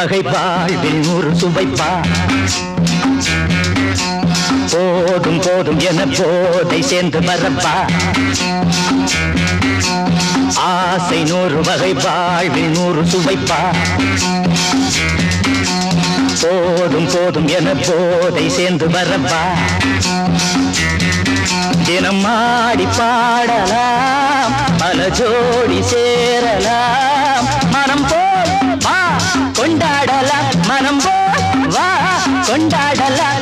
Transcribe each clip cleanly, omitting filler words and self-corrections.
வகை வாழ்வில் 100 சுவைப்பா. போதும் போதும் என போதை சேர்ந்து வரப்பா. ஆசை 100 வகை வாழ்வில் 100 சுவைப்பா. போதும் போதும் என போதை சேர்ந்து வரப்பா. தினம் ஆடி பாடலாம், பல ஜோடி சேரலாம். மனம் போல் வா கொண்டாடலாம், மனம் போல் வா கொண்டாடலாம்.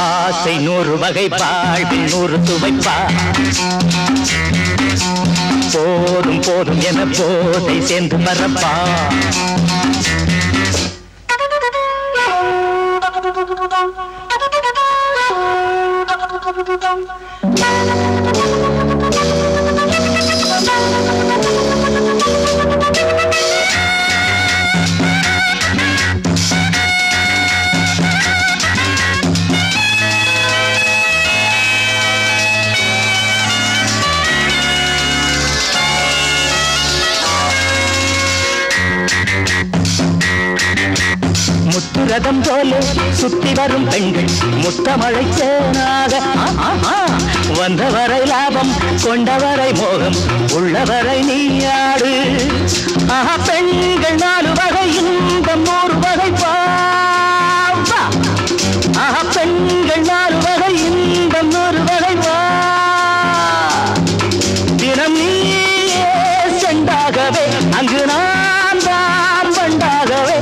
ஆசை 100 வகை வாழ்வில் 100 சுவைப்பா. போதும் போதும் என போதை சேர்ந்து வரப்பா. முத்துரதம் போல சுத்தி வரும் பெண்கள் முத்தமழை தேனாக. வந்தவரை லாபம், கொண்டவரை மோகம், உள்ளவரை நீயாடு. பெண்கள் 4 வகை, இன்பம் 100 வகை பா. பெண்கள் 4 வகை, இன்பம் 100 வகை பா. தினம் நீயே செண்டாகவே, அங்கு நான் தான் பண்டாகவே.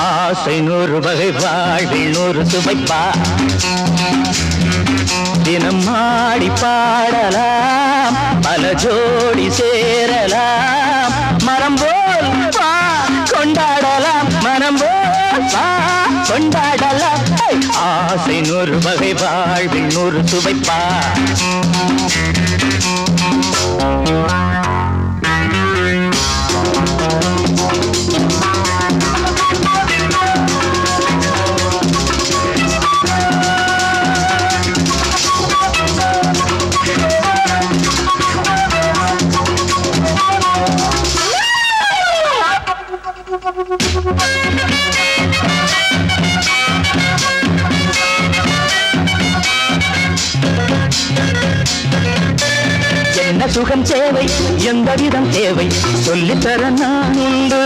ஆசை 100 வகை வாழ்வில் 100 சுவைப்பா. தினம் ஆடி பாடலாம், பல ஜோடி சேரலாம். மனம் போல் வா கொண்டாடலாம், மனம் போல் வா கொண்டாடலாம். ஆசை 100 வகை வாழ்வில் 100 சுவைப்பா. என்ன சுகம் தேவை, எந்த விதம் தேவை, சொல்லித்தர நான் உண்டு.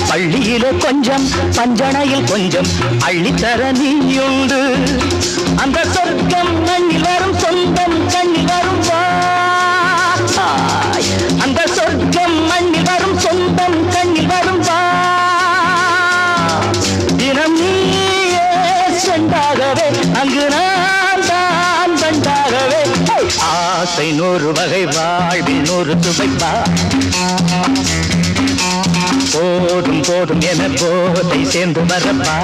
பள்ளியிலே கொஞ்சம், பஞ்சணையில் கொஞ்சம், அள்ளித்தர நீயுண்டு. அந்த சொர்க்கம் கண்ணில் வரும், சொந்தம் கண்ணில் வரும் வா. அந்த சொர்க்கம் மண்ணில் வரும், சொந்தம் கண்ணில் வரும் வா. தினம் நீயே செண்டாகவே, அங்கு நான் தான் பண்டாகவே. ஆசை 100 வகை வாழ்வில் 100 சுவைப்பா. போதும் போதும் என போதை சேர்ந்து வரப்பா.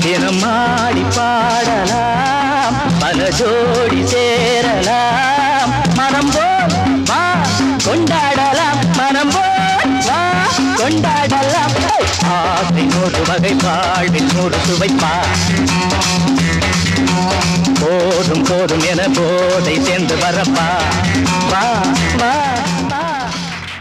தினம் ஆடி பாடலாம், பல ஜோடி சேரலாம். மனம் போல் வா கொண்டாடலாம், மனம் போல் வா கொண்டாடலாம். ஆசை 100 வகை வாழ்வில் 100 சுவைப்பா. போதும் போதும் என போதை சேர்ந்து வரப்பா. வா வா.